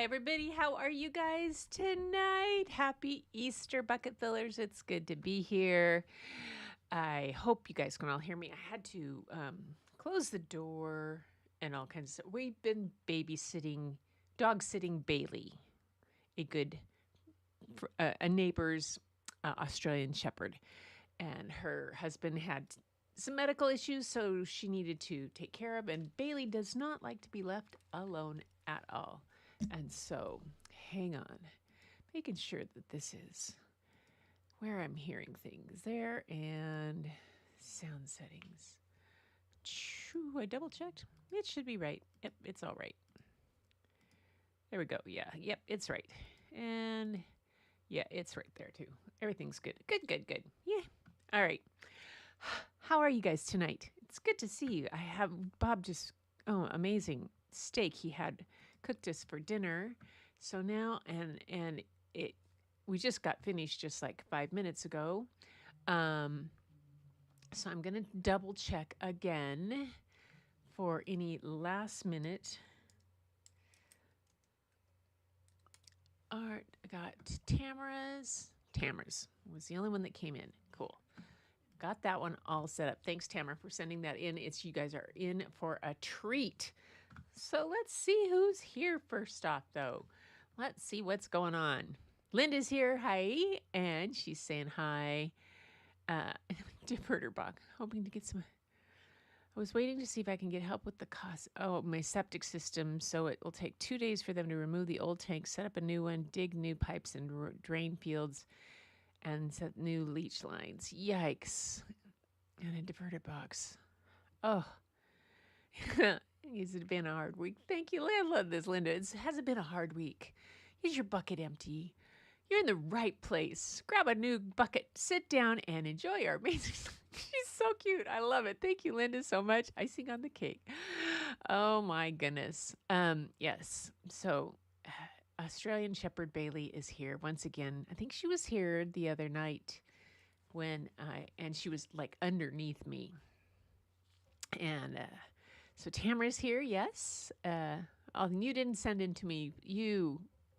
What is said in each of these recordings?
Hi, everybody. How are you guys tonight? Happy Easter, bucket fillers. It's good to be here. I hope you guys can all hear me. I had to close the door and all kinds of stuff. We've been babysitting, dog sitting Bailey, a good, a neighbor's Australian Shepherd. And her husband had some medical issues, so she needed to take care of. And Bailey does not like to be left alone at all. And so, hang on, making sure that this is where I'm hearing things there, and sound settings. I double checked. It should be right. Yep, it's all right. There we go. Yeah, yep, it's right. And yeah, it's right there too. Everything's good. Good. Yeah. All right. How are you guys tonight? It's good to see you. I have Bob just, amazing steak he had cooked us for dinner. So now, and we just got finished just like 5 minutes ago. So I'm going to double check again for any last minute. Art, I got Tamara's was the only one that came in. Cool. Got that one all set up. Thanks, Tamara, for sending that in. You guys are in for a treat. So let's see who's here first off, though. Let's see what's going on. Linda's here. Hi. And she's saying hi. Diverter box. Hoping to get some. I was waiting to see if I can get help with the cost. Oh, my septic system. So it will take 2 days for them to remove the old tank, set up a new one, dig new pipes and drain fields, and set new leach lines. Yikes. And a diverter box. Oh. It's been a hard week. Thank you. I love this, Linda. It hasn't been a hard week. Is your bucket empty? You're in the right place. Grab a new bucket, sit down, and enjoy our amazing. She's so cute. I love it. Thank you, Linda, so much. Icing on the cake. Oh my goodness. Yes. So, Australian Shepherd Bailey is here once again. I think she was here the other night and she was like underneath me. And so Tamara's here, yes. You didn't send in to me.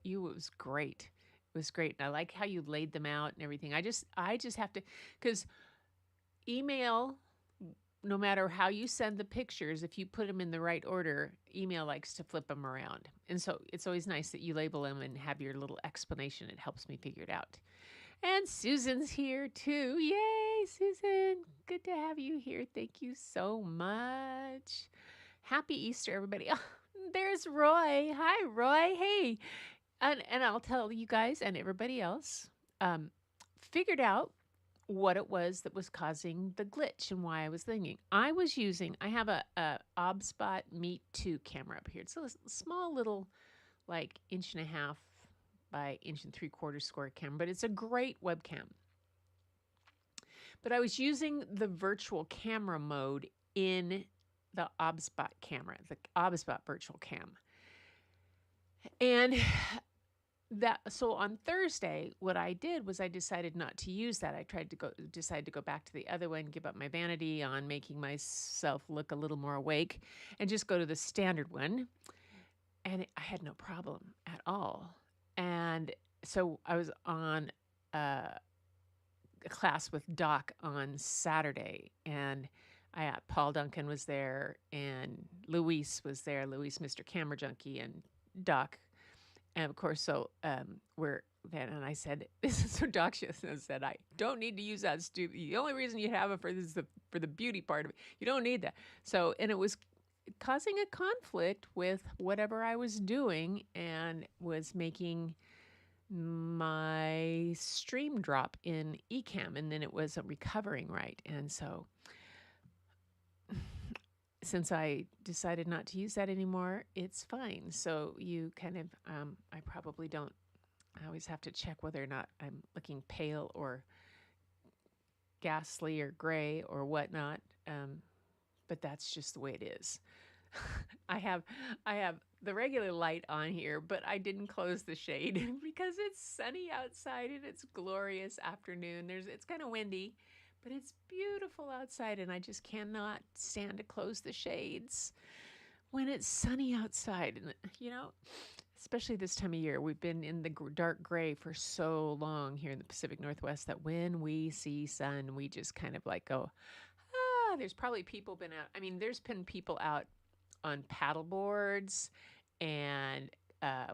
It was great. It was great. And I like how you laid them out and everything. I just have to, because email, no matter how you send the pictures, if you put them in the right order, email likes to flip them around. And so it's always nice that you label them and have your little explanation. It helps me figure it out. And Susan's here too. Yay, Susan. Good to have you here. Thank you so much. Happy Easter, everybody. Oh, there's Roy. Hi, Roy. Hey. And I'll tell you guys and everybody else, figured out what it was that was causing the glitch and why I was thinking. I have a OBSBot Meet 2 camera up here. It's a small little, like 1.5 by 1.75 square camera, but it's a great webcam. But I was using the virtual camera mode in the OBSBot camera, the OBSBot virtual cam. And so on Thursday, what I did was I decided not to use that. I decided to go back to the other one, give up my vanity on making myself look a little more awake, and just go to the standard one. And I had no problem at all. And so I was on a class with Doc on Saturday, and Paul Duncan was there, and Luis was there. Luis, Mr. Camera Junkie, and Doc. And of course, so we're then, and I said, "This is so Doc said I don't need to use that stupid. The only reason you have it for the beauty part of it. You don't need that." So, and it was causing a conflict with whatever I was doing, and was making my stream drop in Ecamm, and then it wasn't recovering right, and so. Since I decided not to use that anymore, it's fine. So you kind of, I probably don't, I always have to check whether or not I'm looking pale or ghastly or gray or whatnot. But that's just the way it is. I have the regular light on here, but I didn't close the shade because it's sunny outside and it's glorious afternoon. It's kind of windy. But it's beautiful outside, and I just cannot stand to close the shades when it's sunny outside. And, especially this time of year. We've been in the dark gray for so long here in the Pacific Northwest that when we see sun, we just kind of like go, ah, there's probably people been out. I mean, there's been people out on paddle boards and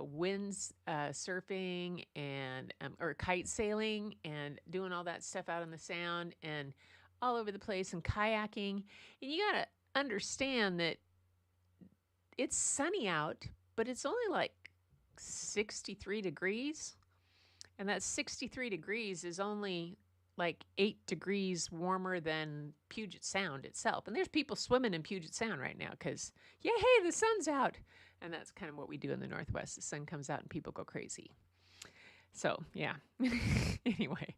winds surfing and or kite sailing and doing all that stuff out on the sound and all over the place and kayaking. And you got to understand that it's sunny out, but it's only like 63 degrees. And that 63 degrees is only like 8 degrees warmer than Puget Sound itself. And there's people swimming in Puget Sound right now because, yay, the sun's out. And that's kind of what we do in the Northwest. The sun comes out and people go crazy. So, yeah. Anyway.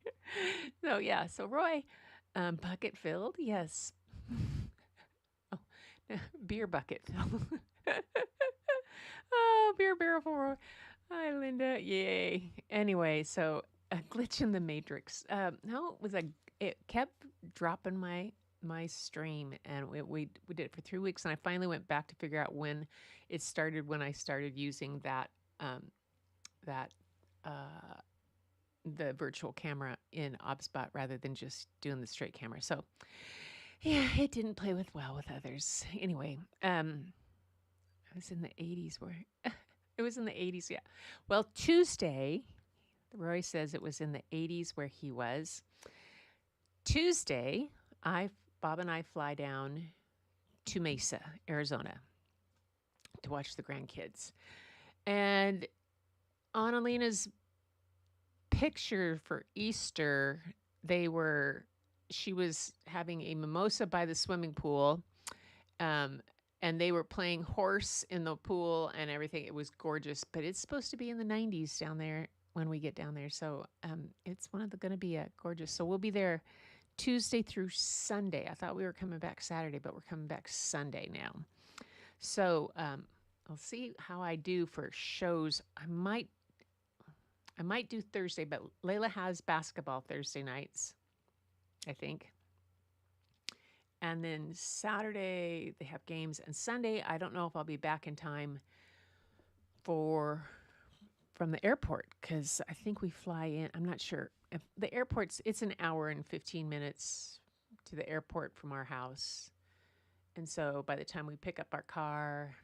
So, yeah. So, Roy, bucket filled? Yes. Oh, beer bucket filled. Oh, beer barrel for Roy. Hi, Linda. Yay. Anyway, so a glitch in the matrix. No, it kept dropping my stream, and we did it for 3 weeks, and I finally went back to figure out when it started. When I started using the virtual camera in OBSBot rather than just doing the straight camera. So yeah, it didn't play well with others. Anyway, I was in the 80s where it was in the 80s. Yeah. Well, Tuesday, Roy says it was in the 80s where he was. Tuesday, Bob and I fly down to Mesa, Arizona to watch the grandkids. And Annalina's picture for Easter, she was having a mimosa by the swimming pool. And they were playing horse in the pool and everything. It was gorgeous, but it's supposed to be in the 90s down there when we get down there. So it's going to be gorgeous. So we'll be there Tuesday through Sunday. I thought we were coming back Saturday, but we're coming back Sunday now. So I'll see how I do for shows. I might do Thursday, but Layla has basketball Thursday nights, I think. And then Saturday, they have games. And Sunday, I don't know if I'll be back in time from the airport, because I think we fly in. I'm not sure. If the airport's, it's an hour and 15 minutes to the airport from our house. And so by the time we pick up our car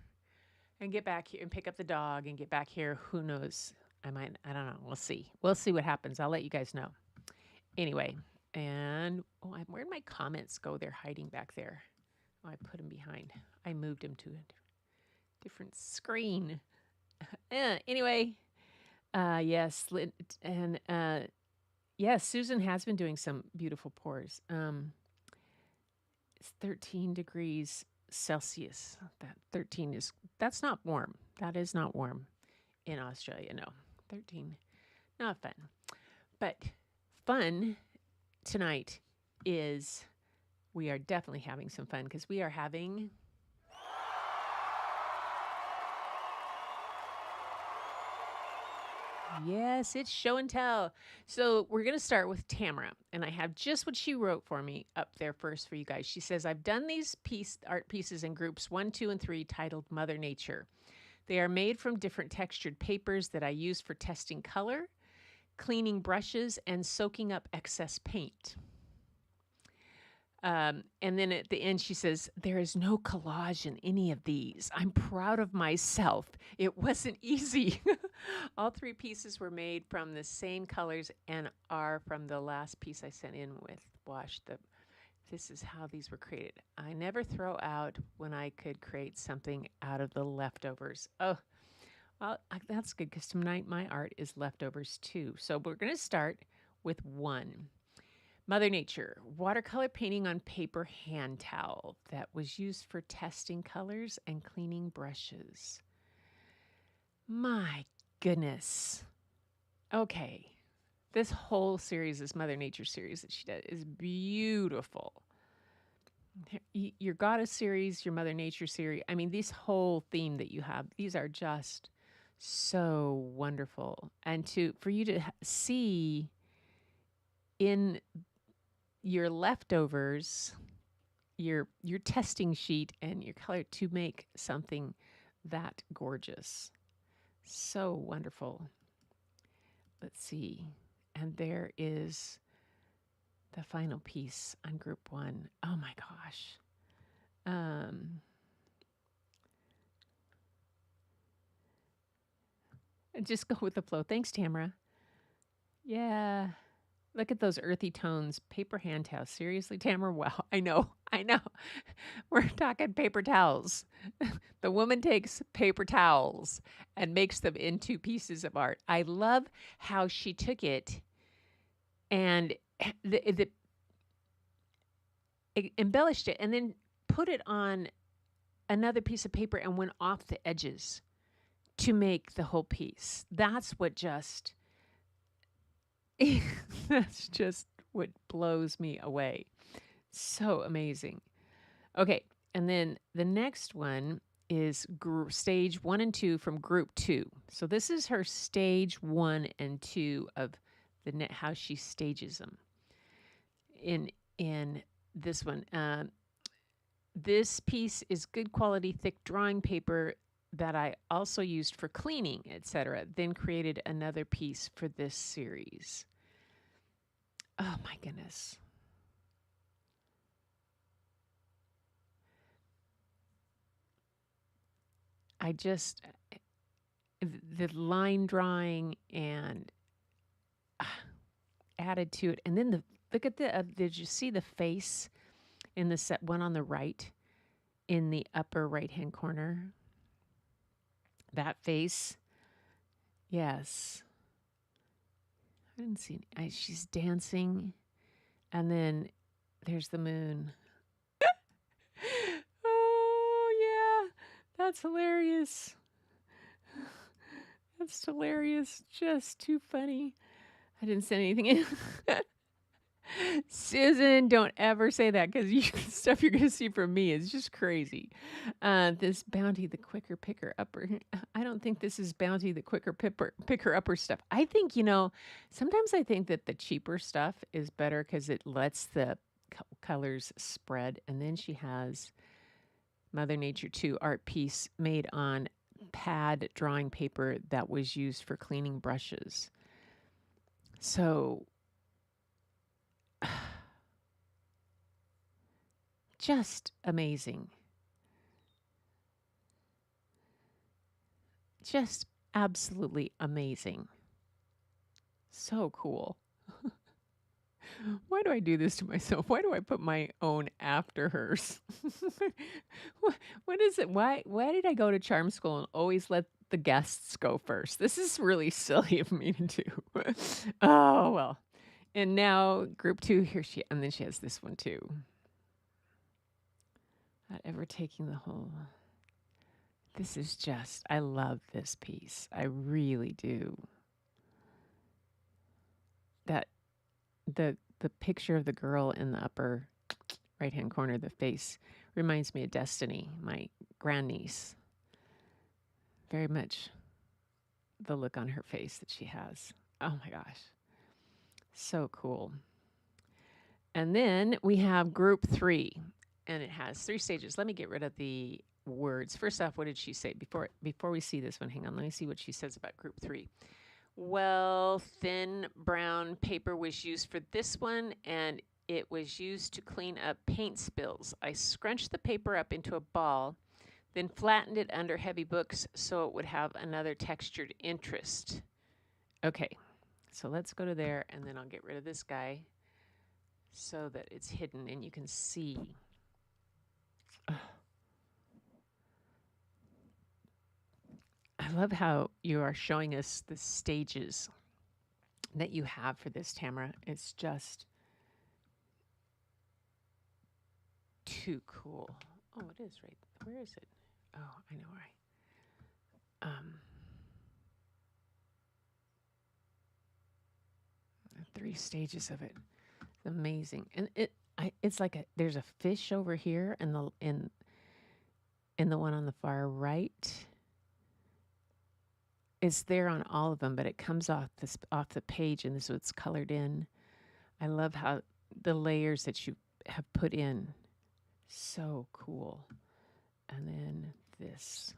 and get back here and pick up the dog and get back here, who knows? I don't know. We'll see. We'll see what happens. I'll let you guys know. Anyway. And where'd my comments go? They're hiding back there. Oh, I put them behind. I moved them to a different screen. Anyway, yes, and yes, Susan has been doing some beautiful pours. It's 13 degrees Celsius. That's not warm. That is not warm in Australia. No, 13, not fun, but fun. Tonight is we are definitely having some fun because we are having yes, it's show and tell. So we're going to start with Tamara, and I have just what she wrote for me up there first for you guys. She says, I've done these art pieces in groups 1, 2, and 3 titled Mother Nature. They are made from different textured papers that I use for testing color, cleaning brushes, and soaking up excess paint. And then at the end, she says, there is no collage in any of these. I'm proud of myself. It wasn't easy. All 3 pieces were made from the same colors and are from the last piece I sent in with wash. This is how these were created. I never throw out when I could create something out of the leftovers. Oh, well, that's good because tonight my art is leftovers too. So we're going to start with 1. Mother Nature, watercolor painting on paper hand towel that was used for testing colors and cleaning brushes. My goodness. Okay. This whole series, this Mother Nature series that she did is beautiful. Your Goddess series, your Mother Nature series. I mean, this whole theme that you have, these are just so wonderful. And for you to see in your leftovers, your testing sheet and your color to make something that gorgeous. So wonderful. Let's see. And there is the final piece on group 1. Oh my gosh. Just go with the flow. Thanks, Tamara. Yeah. Look at those earthy tones. Paper hand towels. Seriously, Tamara? Wow. I know. We're talking paper towels. The woman takes paper towels and makes them into pieces of art. I love how she took it and embellished it and then put it on another piece of paper and went off the edges to make the whole piece. That's what just that's just what blows me away. So amazing. Okay, and then the next one is stage 1 and 2 from group 2. So this is her stage 1 and 2 of the how she stages them. In this one, this piece is good quality thick drawing paper that I also used for cleaning, etc. Then created another piece for this series. Oh my goodness. I just, the line drawing and added to it. And then look at did you see the face in the set one on the right in the upper right-hand corner? That face. Yes. I didn't see she's dancing. And then there's the moon. Oh, yeah. That's hilarious. That's hilarious. Just too funny. I didn't send anything in. Susan, don't ever say that because stuff you're going to see from me is just crazy. This Bounty, the quicker picker upper. I don't think this is Bounty, the quicker picker upper stuff. I think, sometimes I think that the cheaper stuff is better because it lets the colors spread. And then she has Mother Nature 2 art piece made on pad drawing paper that was used for cleaning brushes. So just amazing. Just absolutely amazing. So cool. Why do I do this to myself? Why do I put my own after hers? What is it? Why did I go to charm school and always let the guests go first? This is really silly of me to do. Oh, well. And now group 2, and then she has this one too. Not ever taking the whole. This is just, I love this piece. I really do. That, the picture of the girl in the upper right-hand corner, the face, reminds me of Destiny, my grandniece. Very much the look on her face that she has. Oh my gosh. So cool. And then we have group 3, and it has 3 stages. Let me get rid of the words. First off, what did she say? Before we see this one, hang on, let me see what she says about group 3. Well, thin brown paper was used for this one, and it was used to clean up paint spills. I scrunched the paper up into a ball, then flattened it under heavy books so it would have another textured interest. Okay, so let's go to there, and then I'll get rid of this guy so that it's hidden and you can see. I love how you are showing us the stages that you have for this, Tamara. It's just too cool. Oh, it is right. Where is it? Oh, I know where 3 stages of it. It's amazing. And it's like there's a fish over here and in the one on the far right. It's there on all of them, but it comes off the page, and this is what's colored in. I love how the layers that you have put in. So cool. And then this.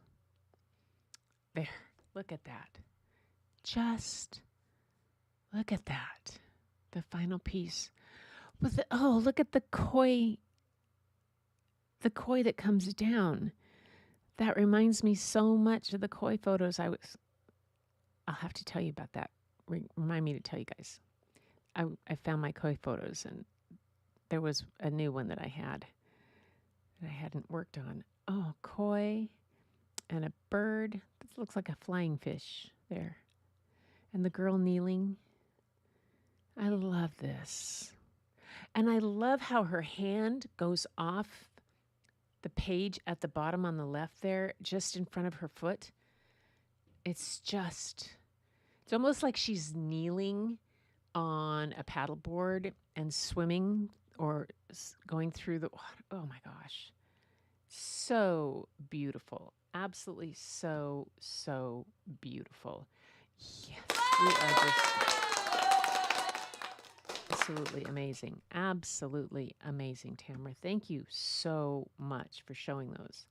There. Look at that. Just look at that. The final piece. Look at the koi that comes down. That reminds me so much of the koi photos I'll have to tell you about that. Remind me to tell you guys. I found my koi photos, and there was a new one that I had that I hadn't worked on. Oh, koi and a bird. This looks like a flying fish there. And the girl kneeling. I love this. And I love how her hand goes off the page at the bottom on the left there, just in front of her foot. It's almost like she's kneeling on a paddleboard and swimming or going through the water. Oh my gosh. So beautiful. Absolutely so, so beautiful. Yes, we are just absolutely amazing. Absolutely amazing, Tamara. Thank you so much for showing those.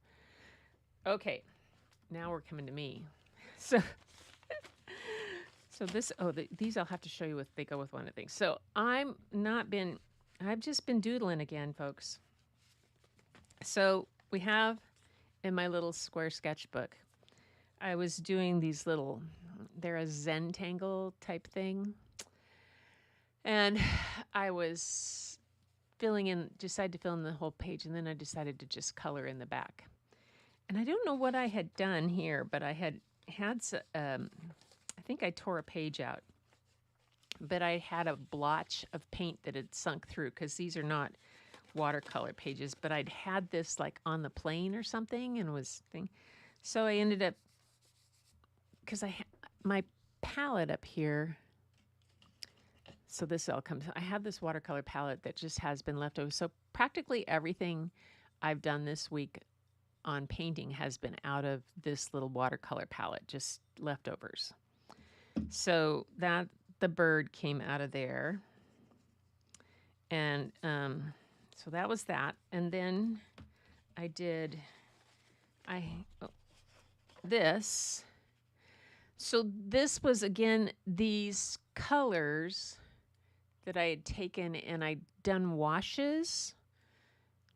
Okay, now we're coming to me. So these I'll have to show you if they go with one of the things. So I've just been doodling again, folks. So we have in my little square sketchbook, I was doing these they're a Zentangle type thing. And I was decided to fill in the whole page, and then I decided to just color in the back. And I don't know what I had done here, but I had I think I tore a page out. But I had a blotch of paint that had sunk through, because these are not watercolor pages, but I'd had this like on the plane or something So I ended up, because my palette up here, so this all comes, I have this watercolor palette that just has been left over. So practically everything I've done this week on painting has been out of this little watercolor palette, just leftovers. So the bird came out of there. And so that was that. And then I did this. So this was, again, these colors that I had taken and I'd done washes,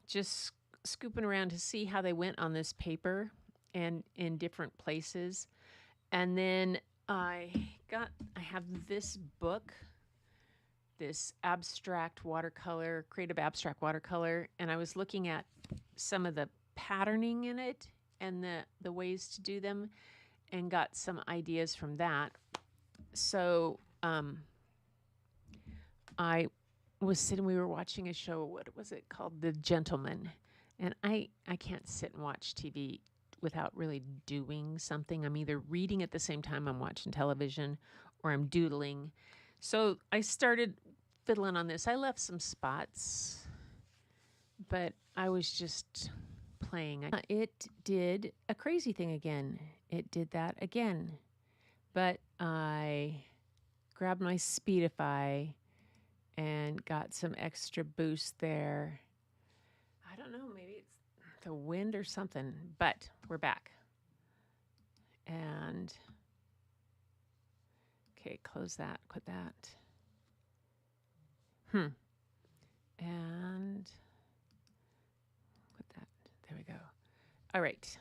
just scooping around to see how they went on this paper and in different places. And then I have this book, this creative abstract watercolor, and I was looking at some of the patterning in it and the ways to do them, and got some ideas from that. So we were watching a show, what was it called? The Gentleman. And I can't sit and watch TV without really doing something. I'm either reading at the same time I'm watching television, or I'm doodling. So I started fiddling on this. I left some spots, but I was just playing. It did a crazy thing again. It did that again. But I grabbed my Speedify and got some extra boost there. I don't know, maybe it's the wind or something, but we're back. And okay, close that, quit that. And quit that. There we go. All right.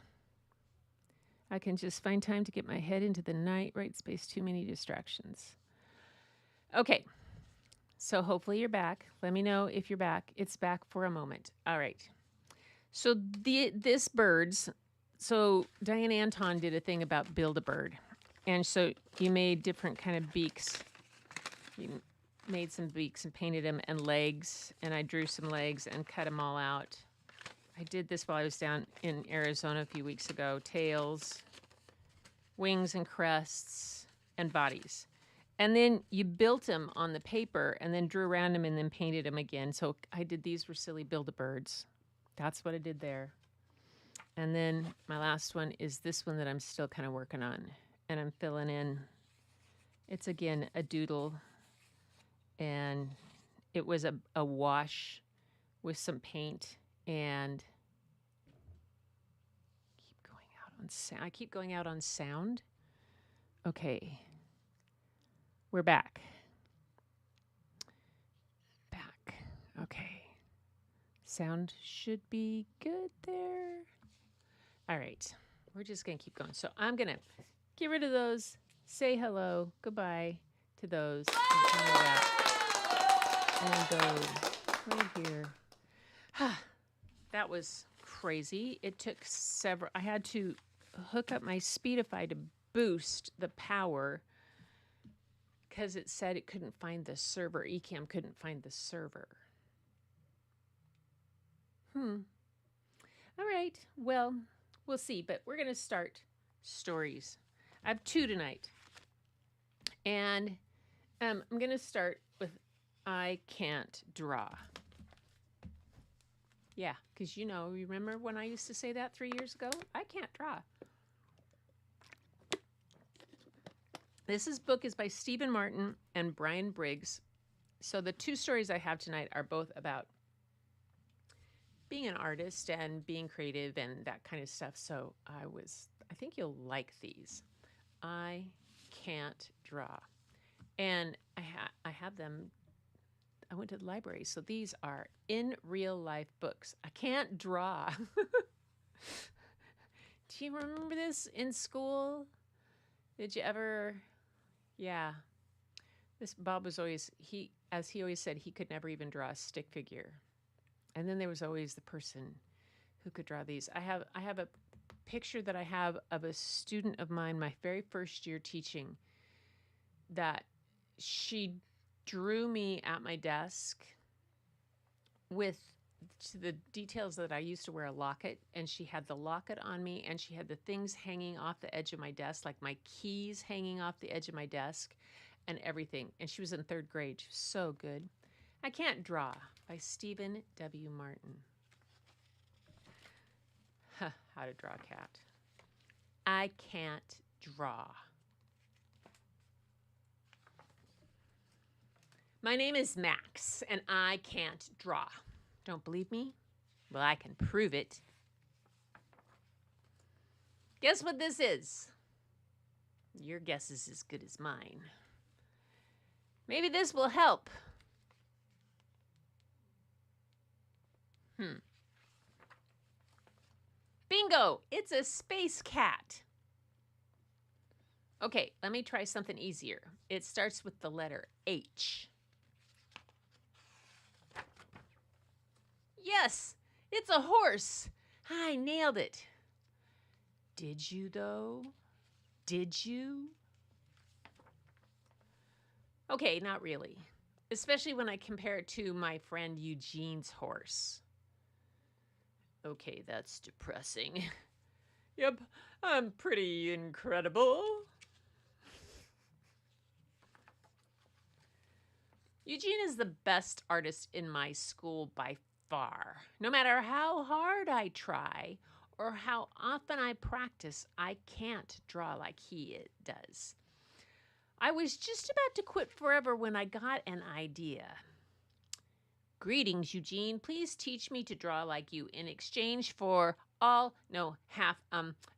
I can just find time to get my head into the night, right space, too many distractions. Okay. So hopefully you're back. Let me know if you're back. It's back for a moment. All right. So this birds, so Diane Anton did a thing about build a bird. And so you made different kind of beaks. You made some beaks and painted them, and legs. And I drew some legs and cut them all out. I did this while I was down in Arizona a few weeks ago. Tails, wings and crests, and bodies. And then you built them on the paper and then drew around them and then painted them again. So I did, these were silly Build-A-Birds. That's what I did there. And then my last one is this one that I'm still kind of working on. And I'm filling in, it's again a doodle. And it was a wash with some paint, and I keep going out on sound. Okay. We're back. Back. Okay. Sound should be good there. All right. We're just going to keep going. So I'm going to get rid of those, say hello, goodbye to those, and that, and go right here. That was crazy. It took several, I had to hook up my Speedify to boost the power because it said it couldn't find the server. Ecamm couldn't find the server. All right. Well, we'll see. But we're going to start stories. I have 2 tonight. And I'm going to start with I Can't Draw. Yeah, because remember when I used to say that 3 years ago? I can't draw. This book is by Stephen Martin and Brian Briggs. So the 2 stories I have tonight are both about being an artist and being creative and that kind of stuff. So I think you'll like these. I Can't Draw. And I have them. I went to the library. So these are in real life books. I can't draw. Do you remember this in school? Did you ever? Yeah. This Bob was always, as he always said, he could never even draw a stick figure. And then there was always the person who could draw these. I have a picture that I have of a student of mine, my very first year teaching, that she drew me at my desk with the details that I used to wear a locket, and she had the locket on me, and she had the things hanging off the edge of my desk, like my keys hanging off the edge of my desk and everything. And she was in 3rd grade. She was so good. I Can't Draw by Stephen W. Martin. How to draw a cat. I can't draw. My name is Max, and I can't draw. Don't believe me? Well, I can prove it. Guess what this is? Your guess is as good as mine. Maybe this will help. Bingo! It's a space cat. Okay, let me try something easier. It starts with the letter H. Yes, it's a horse. I nailed it. Did you, though? Did you? Okay, not really. Especially when I compare it to my friend Eugene's horse. Okay, that's depressing. Yep, I'm pretty incredible. Eugene is the best artist in my school by far. No matter how hard I try or how often I practice, I can't draw like he does. I was just about to quit forever when I got an idea. Greetings, Eugene. Please teach me to draw like you in exchange for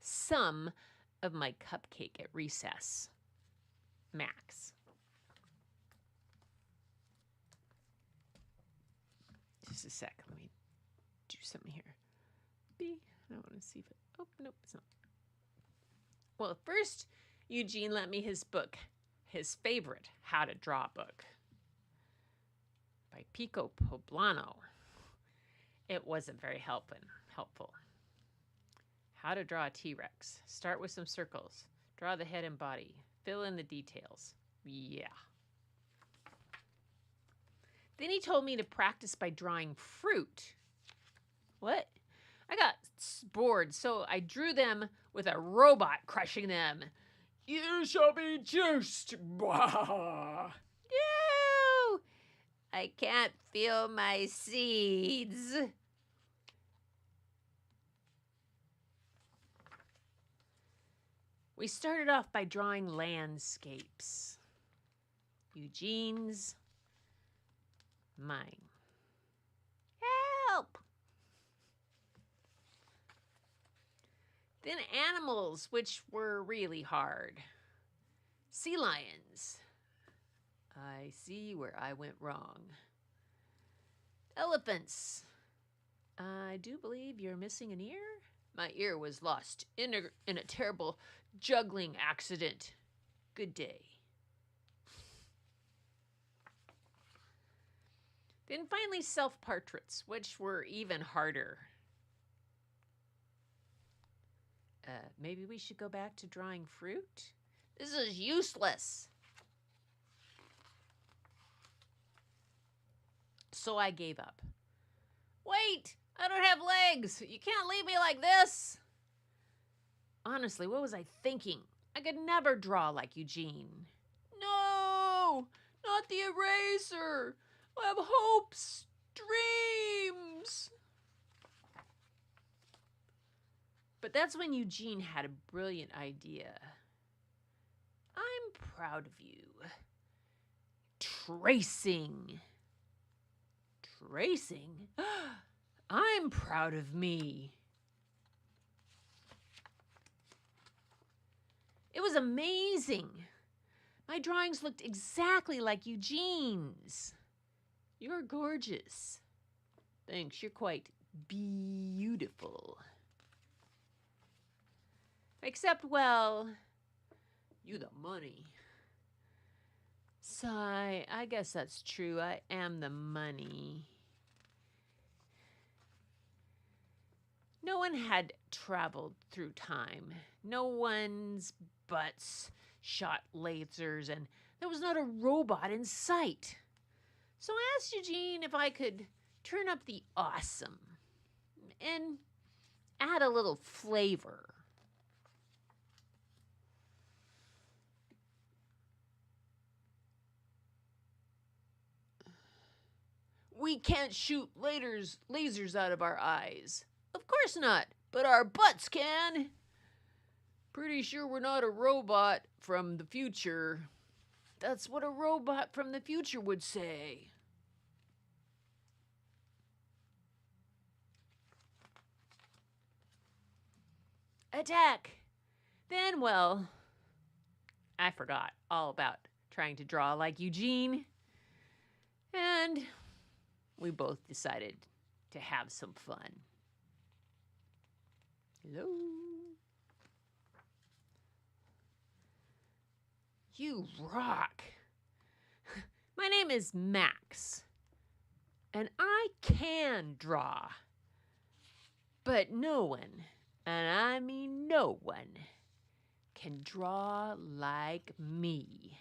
some of my cupcake at recess. Max. Just a sec. Let me do something here. I want to see if it... Oh, nope, it's not. Well, first, Eugene lent me his book, his favorite How to Draw book by Pico Poblano. It wasn't very helpful. How to draw a T-Rex. Start with some circles. Draw the head and body. Fill in the details. Yeah. Then he told me to practice by drawing fruit. What? I got bored, so I drew them with a robot crushing them. You shall be juiced. Bah. No! I can't feel my seeds. We started off by drawing landscapes. Eugene's, mine. Help! Then animals, which were really hard. Sea lions. I see where I went wrong. Elephants. I do believe you're missing an ear. My ear was lost in a terrible juggling accident. Good day. Then finally self-portraits, which were even harder. Maybe we should go back to drawing fruit? This is useless. So I gave up. Wait, I don't have legs. You can't leave me like this. Honestly, what was I thinking? I could never draw like Eugene. No, not the eraser. I have hopes, dreams. But that's when Eugene had a brilliant idea. I'm proud of you. Tracing. Tracing? I'm proud of me. It was amazing. My drawings looked exactly like Eugene's. You're gorgeous. Thanks, you're quite beautiful. Except, well, you the money. So I guess that's true. I am the money. No one had traveled through time. No one's butts shot lasers, and there was not a robot in sight. So I asked Eugene if I could turn up the awesome and add a little flavor. We can't shoot lasers out of our eyes. Of course not, but our butts can. Pretty sure we're not a robot from the future. That's what a robot from the future would say. Attack! Then, well, I forgot all about trying to draw like Eugene. And we both decided to have some fun. Hello? You rock. My name is Max, and I can draw. But no one, and I mean no one, can draw like me.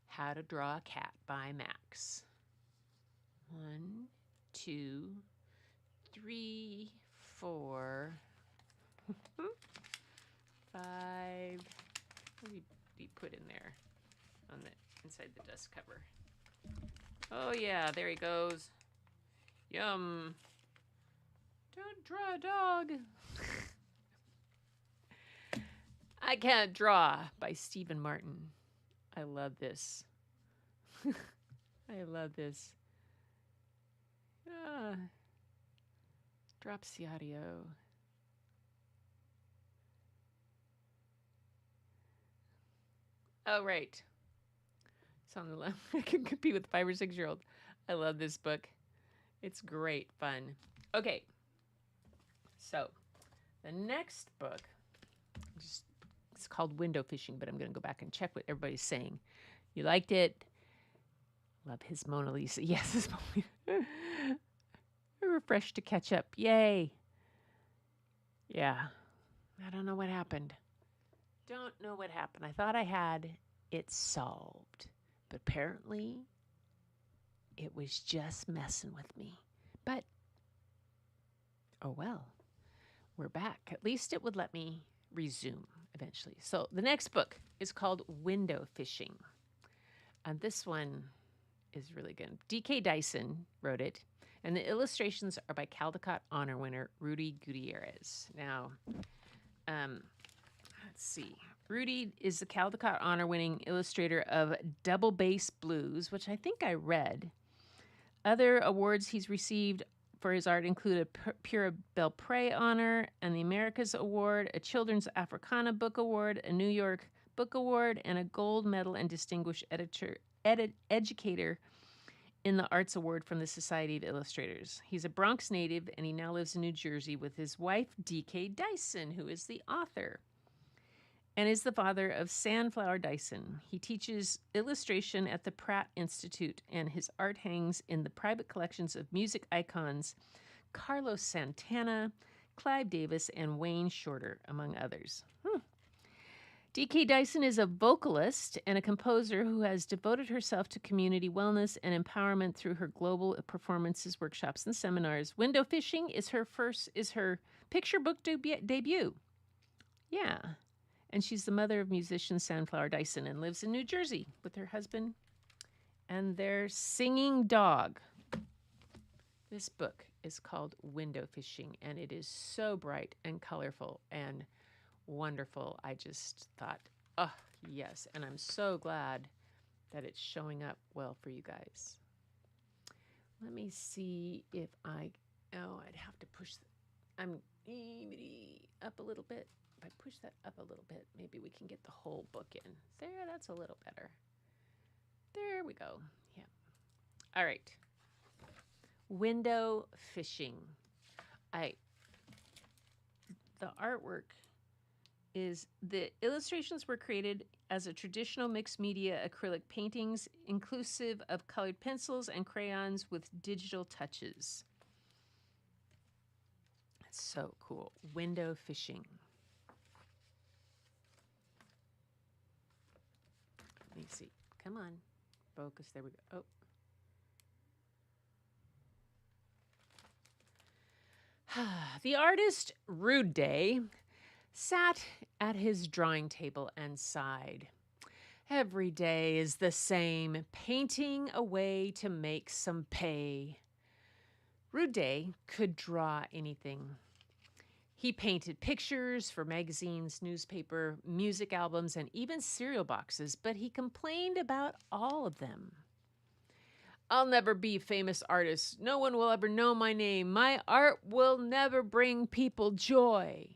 How to Draw a Cat by Max. 1, 2, 3, 4, 5. What did he put in there on the inside the dust cover? Oh yeah, there he goes. Yum. Don't draw a dog. I Can't Draw by Stephen Martin. I love this. I love this. Drops the audio. Oh, right. It's on the left. I can compete with 5 or 6-year-old. I love this book. It's great fun. Okay. So, the next book, it's called Window Fishing, but I'm going to go back and check what everybody's saying. You liked it? Love his Mona Lisa. Yes, his Mona Lisa. Refreshed to catch up. Yay. Yeah. I don't know what happened. Don't know what happened. I thought I had it solved, but apparently it was just messing with me. But, oh well, we're back. At least it would let me resume eventually. So the next book is called Window Fishing. And this one is really good. D.K. Dyson wrote it. And the illustrations are by Caldecott Honor winner Rudy Gutierrez. Now, let's see. Rudy is the Caldecott Honor winning illustrator of Double Bass Blues, which I think I read. Other awards he's received for his art include a Pura Belpré Honor and the Americas Award, a Children's Africana Book Award, a New York Book Award, and a Gold Medal and Distinguished Educator in the Arts Award from the Society of Illustrators. He's a Bronx native, and he now lives in New Jersey with his wife, D.K. Dyson, who is the author, and is the father of Sandflower Dyson. He teaches illustration at the Pratt Institute, and his art hangs in the private collections of music icons Carlos Santana, Clive Davis, and Wayne Shorter, among others. D.K. Dyson is a vocalist and a composer who has devoted herself to community wellness and empowerment through her global performances, workshops, and seminars. Window Fishing is her picture book debut. Yeah. And she's the mother of musician Sandflower Dyson and lives in New Jersey with her husband and their singing dog. This book is called Window Fishing, and it is so bright and colorful and wonderful. I just thought, oh, yes. And I'm so glad that it's showing up well for you guys. Let me see if I'd have to push, I'm up a little bit. If I push that up a little bit, maybe we can get the whole book in. There, that's a little better. There we go. Yeah. All right. Window Fishing. The artwork is, the illustrations were created as a traditional mixed media acrylic paintings, inclusive of colored pencils and crayons with digital touches. That's so cool. Window Fishing. Let me see. Come on. Focus. There we go. Oh. The artist Rudy sat at his drawing table and sighed. Every day is the same, painting away to make some pay. Rudy could draw anything. He painted pictures for magazines, newspaper, music albums, and even cereal boxes, but he complained about all of them. I'll never be a famous artist. No one will ever know my name. My art will never bring people joy.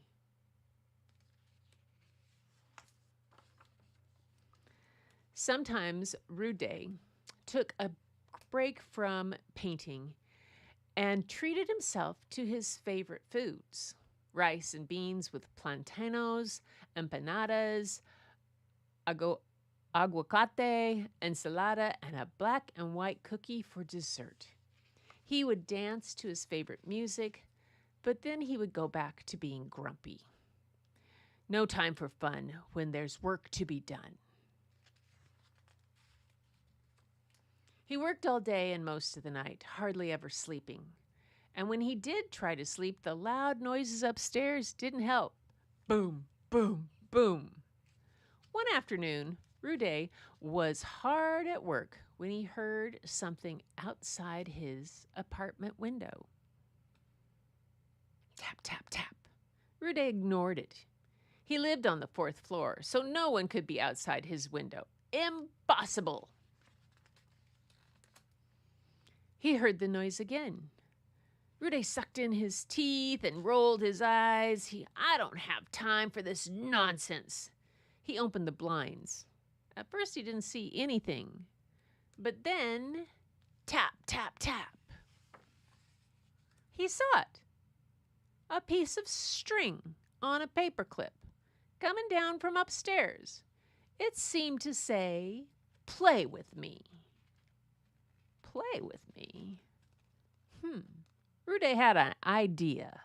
Sometimes Rudy took a break from painting and treated himself to his favorite foods. Rice and beans with plantanos, empanadas, aguacate, ensalada, and a black and white cookie for dessert. He would dance to his favorite music, but then he would go back to being grumpy. No time for fun when there's work to be done. He worked all day and most of the night, hardly ever sleeping. And when he did try to sleep, the loud noises upstairs didn't help. Boom, boom, boom. One afternoon, Rudy was hard at work when he heard something outside his apartment window. Tap, tap, tap. Rudy ignored it. He lived on the 4th floor, so no one could be outside his window. Impossible. He heard the noise again. Rudy sucked in his teeth and rolled his eyes. I don't have time for this nonsense. He opened the blinds. At first, he didn't see anything. But then, tap, tap, tap. He saw it. A piece of string on a paperclip coming down from upstairs. It seemed to say, "Play with me." Play with me? Rudy had an idea.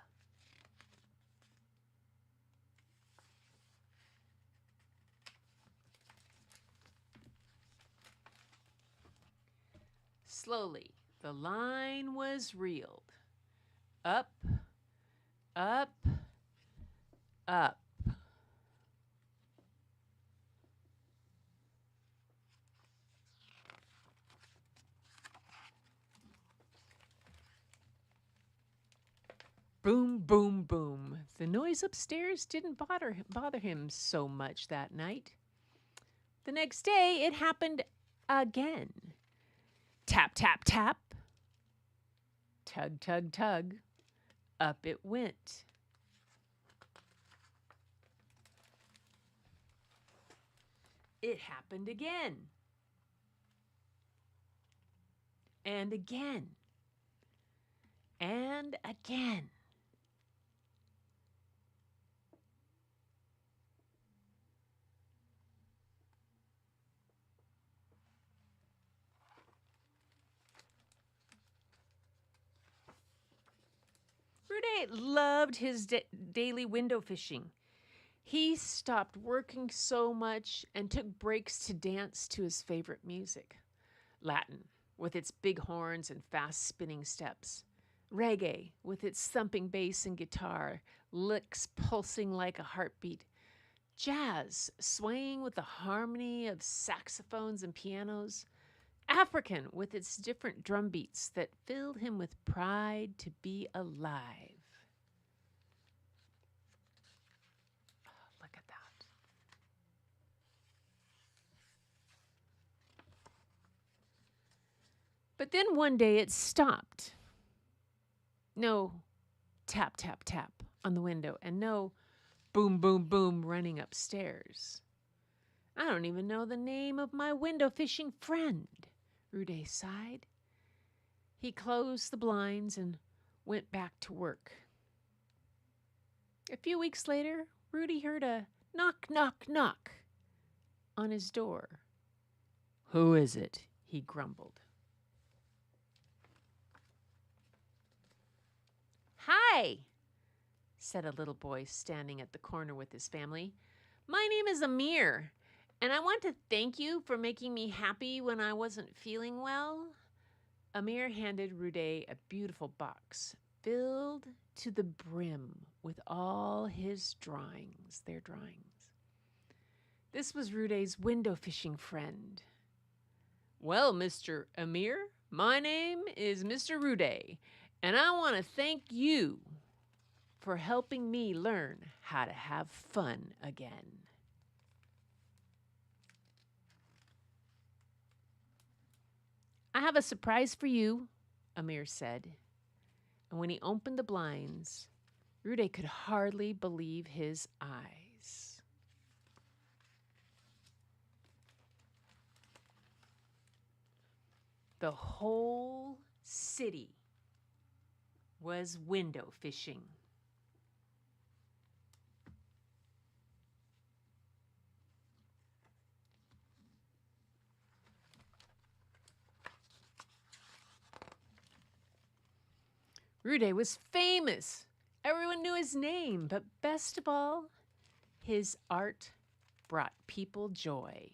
Slowly, the line was reeled. Up, up, up. Boom, boom, boom. The noise upstairs didn't bother him so much that night. The next day, it happened again. Tap, tap, tap. Tug, tug, tug. Up it went. It happened again. And again. And again. Rudy loved his daily window fishing. He stopped working so much and took breaks to dance to his favorite music. Latin, with its big horns and fast spinning steps. Reggae, with its thumping bass and guitar, licks pulsing like a heartbeat. Jazz, swaying with the harmony of saxophones and pianos. African, with its different drum beats that filled him with pride to be alive. Oh, look at that. But then one day it stopped. No tap, tap, tap on the window, and no boom, boom, boom running upstairs. I don't even know the name of my window fishing friend, Rudy sighed. He closed the blinds and went back to work. A few weeks later, Rudy heard a knock, knock, knock on his door. Who is it? He grumbled. Hi, said a little boy standing at the corner with his family. My name is Amir, and I want to thank you for making me happy when I wasn't feeling well. Amir handed Rudy a beautiful box filled to the brim with all his drawings, their drawings. This was Rudy's window fishing friend. Well, Mr. Amir, my name is Mr. Rudy, and I want to thank you for helping me learn how to have fun again. I have a surprise for you, Amir said. And when he opened the blinds, Rudy could hardly believe his eyes. The whole city was window fishing. Rudy was famous. Everyone knew his name, but best of all, his art brought people joy.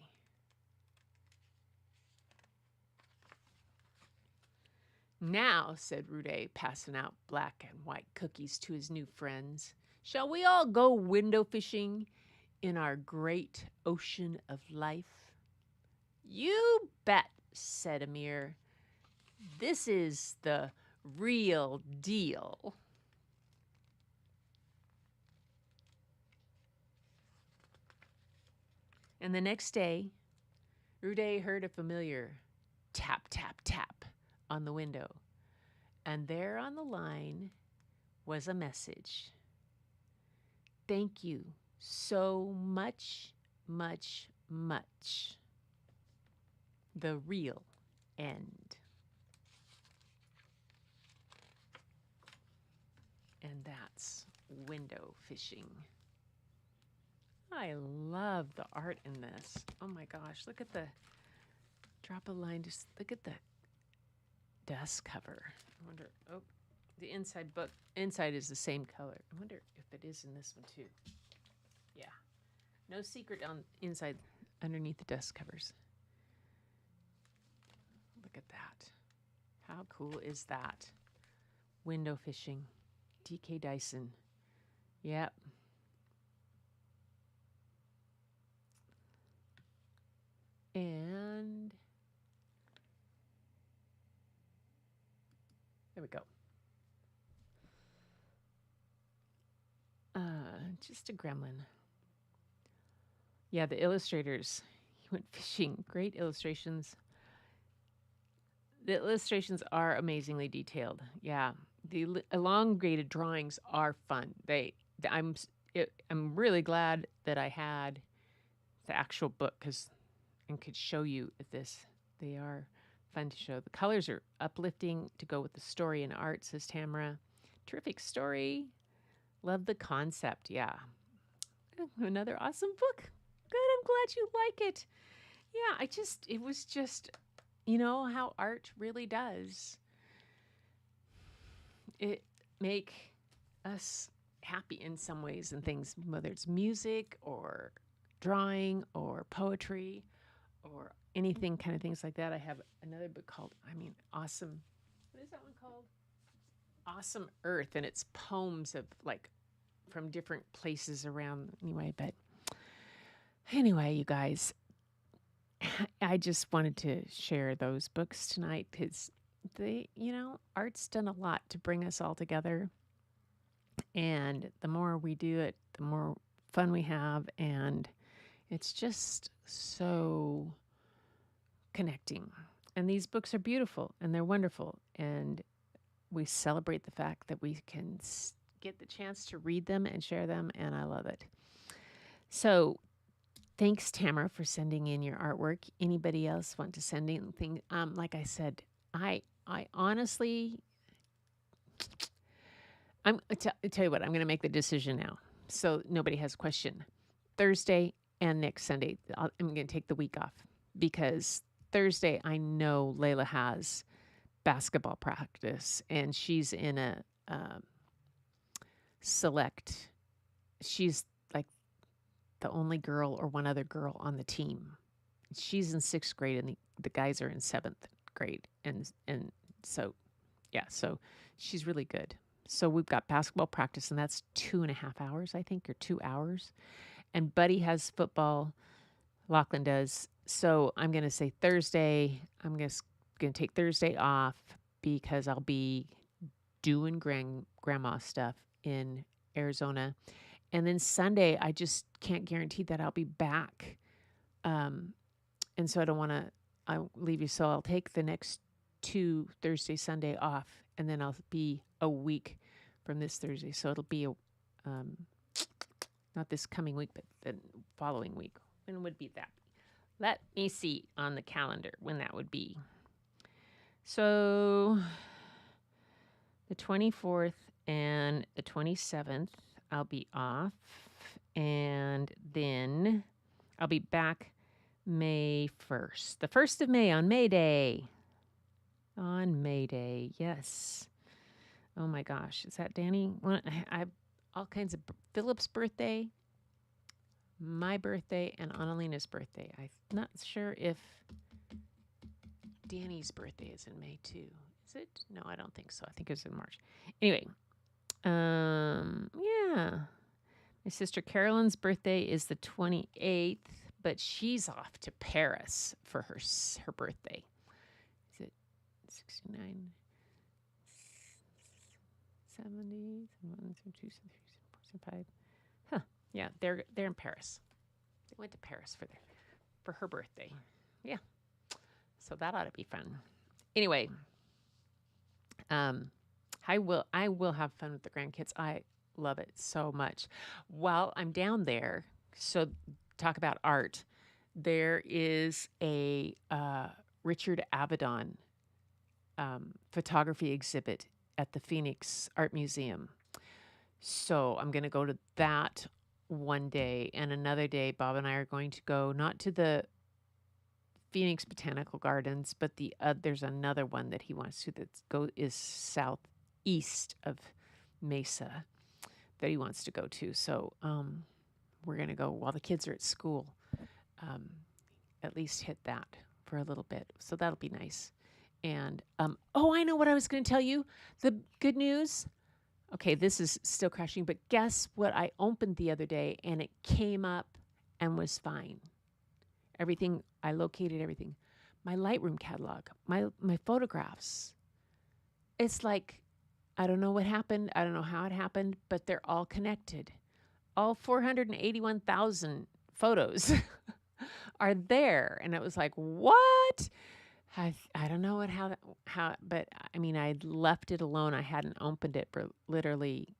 Now, said Rudy, passing out black and white cookies to his new friends, shall we all go window fishing in our great ocean of life? You bet, said Amir. This is the real deal. And the next day, Rudy heard a familiar tap, tap, tap on the window. And there on the line was a message. Thank you so much, much, much. The real end. And that's window fishing. I love the art in this. Oh my gosh, look at the drop a line, just look at the dust cover. I wonder, oh, the inside is the same color. I wonder if it is in this one too. Yeah. No secret on inside underneath the dust covers. Look at that. How cool is that? Window fishing. DK Dyson. Yep. And there we go. Just a gremlin. Yeah, the illustrators. He went fishing. Great illustrations. The illustrations are amazingly detailed. Yeah, the elongated drawings are fun. I'm really glad that I had the actual book because and could show you this. They are fun to show. The colors are uplifting to go with the story and art, says Tamara. Terrific story. Love the concept. Yeah. Another awesome book. Good. I'm glad you like it. Yeah, it was just, how art really does. It make us happy in some ways and things, whether it's music or drawing or poetry or anything kind of things like that. I have another book called, Awesome. What is that one called? Awesome Earth. And it's poems of from different places around but anyway, you guys, I just wanted to share those books tonight because art's done a lot to bring us all together. And the more we do it, the more fun we have. And it's just so connecting. And these books are beautiful and they're wonderful. And we celebrate the fact that we can get the chance to read them and share them. And I love it. So thanks, Tamara, for sending in your artwork. Anybody else want to send anything? Like I said, I honestly, I tell you what, I'm going to make the decision now. So nobody has a question. Thursday and next Sunday, I'm going to take the week off because Thursday, I know Layla has basketball practice and she's in a select. She's like the only girl or one other girl on the team. She's in 6th grade and the guys are in 7th grade. And so, yeah, so she's really good. So we've got basketball practice and that's 2.5 hours, I think, or 2 hours. And Buddy has football. Lachlan does. So I'm going to say Thursday. I'm going to take Thursday off because I'll be doing grandma stuff in Arizona. And then Sunday, I just can't guarantee that I'll be back. And so I don't want to leave you. So I'll take the next 2 Thursday, Sunday off. And then I'll be a week from this Thursday. So it'll be not this coming week, but the following week. When would be that? Let me see on the calendar when that would be. So the 24th and the 27th, I'll be off. And then I'll be back May 1st. The 1st of May on May Day. On May Day, yes. Oh my gosh, is that Danny? Well, I have all kinds of Philip's birthday, my birthday, and Annalina's birthday. I'm not sure if Danny's birthday is in May too. Is it? No, I don't think so. I think it's in March. Anyway, yeah. My sister Carolyn's birthday is the 28th, but she's off to Paris for her birthday. Is it 69, 70, 1, 2, 3, 4, 5? Huh. Yeah, they're in Paris. They went to Paris for her birthday. Yeah. So that ought to be fun. Anyway, I will have fun with the grandkids. I love it so much. While I'm down there, so talk about art. There is a Richard Avedon photography exhibit at the Phoenix Art Museum. So I'm going to go to that one day, and another day Bob and I are going to go not to the Phoenix Botanical Gardens, but there's another one that he wants to is southeast of Mesa that he wants to go to. So we're going to go while the kids are at school, at least hit that for a little bit. So that'll be nice. And, I know what I was going to tell you. The good news. Okay, this is still crashing, but guess what? I opened the other day and it came up and was fine. Everything, I located everything. My Lightroom catalog, my photographs. It's like, I don't know what happened. I don't know how it happened, but they're all connected. All 481,000 photos are there. And it was like, what? I don't know how, but I mean, I left it alone. I hadn't opened it for literally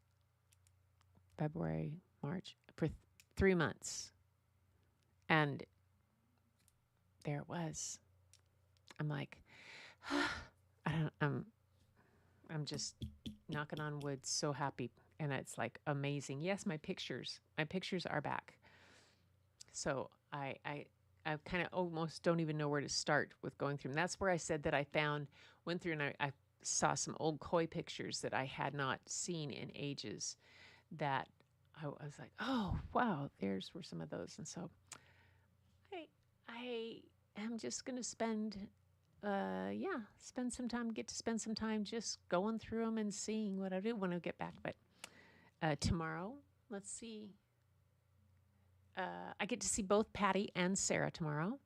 February, March, for 3 months. And there it was. I'm like, I don't, I'm just knocking on wood, so happy. And it's like amazing. Yes, my pictures are back. So I kind of almost don't even know where to start with going through them. That's where I said that I went through and I saw some old koi pictures that I had not seen in ages that I was like, oh, wow, there's were some of those. And so I am just going to spend spend some time just going through them and seeing what I do when I get back. But tomorrow, let's see. I get to see both Patty and Sarah tomorrow.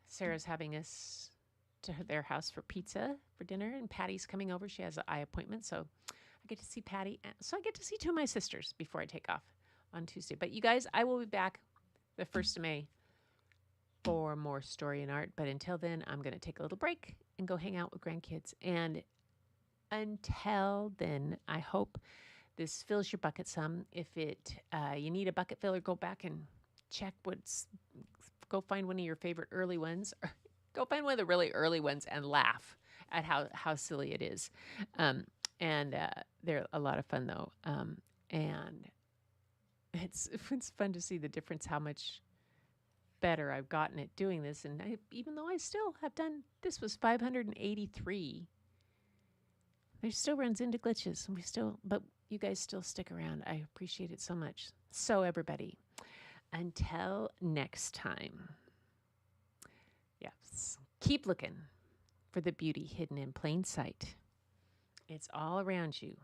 Sarah's having us to their house for pizza for dinner, and Patty's coming over. She has an eye appointment, so I get to see Patty. So I get to see two of my sisters before I take off on Tuesday. But you guys, I will be back the 1st of May for more story and art. But until then, I'm going to take a little break and go hang out with grandkids. And until then, I hope this fills your bucket some. If you need a bucket filler, go back and check go find one of your favorite early ones. Or go find one of the really early ones and laugh at how silly it is. They're a lot of fun though. And it's fun to see the difference, how much better I've gotten at doing this. And even though I still have done, this was 583. There still runs into glitches. But you guys still stick around. I appreciate it so much. So everybody, until next time, yes, keep looking for the beauty hidden in plain sight. It's all around you.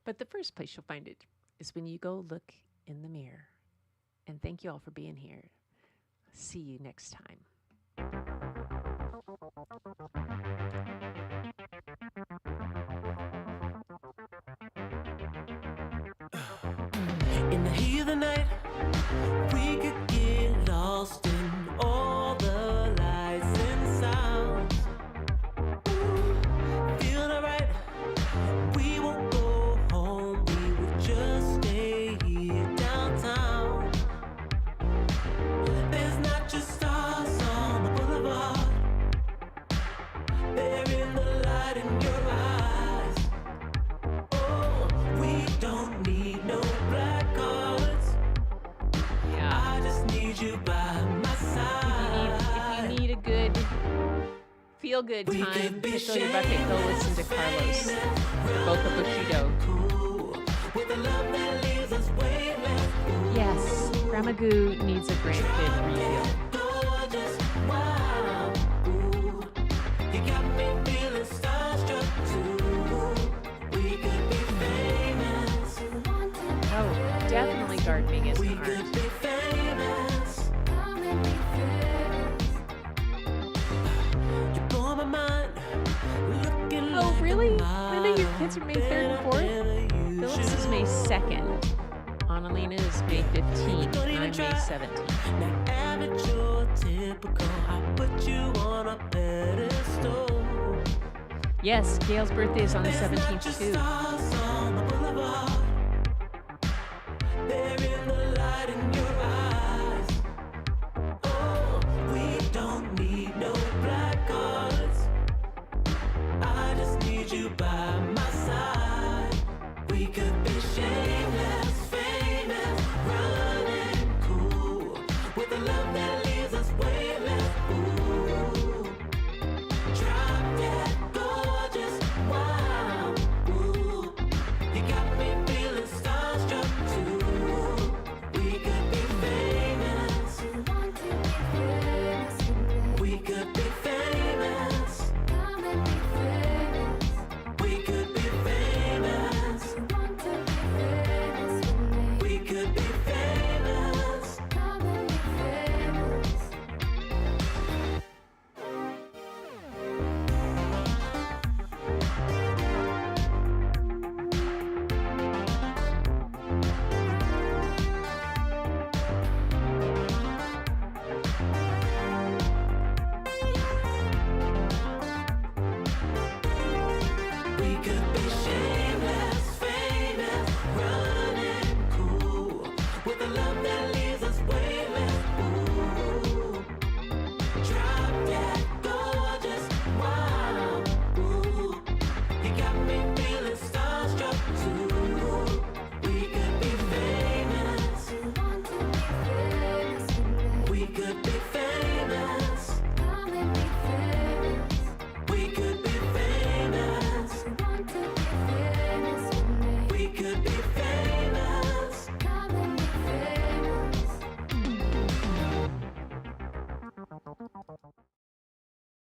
But the first place you'll find it is when you go look in the mirror. And thank you all for being here. See you next time. In the heat of the night, we could get lost in all the lights and sounds. Feeling alright, we won't go home, we will just stay here downtown. There's not just stars on the boulevard, they're in the light in your eyes. Oh, we don't need no black cards. I just need you by my side. If you need a good feel-good time to fill your bucket, go listen to Carlos, both of Bushido. Yes, Grandma Goo needs a grandkid reveal. Oh, definitely gardening is an art. Oh, really? Linda, your kids are May 3rd and 4th? Phyllis is May 2nd. Annalena is May 15th. I'm May 17th. Yes, Gail's birthday is on the 17th too.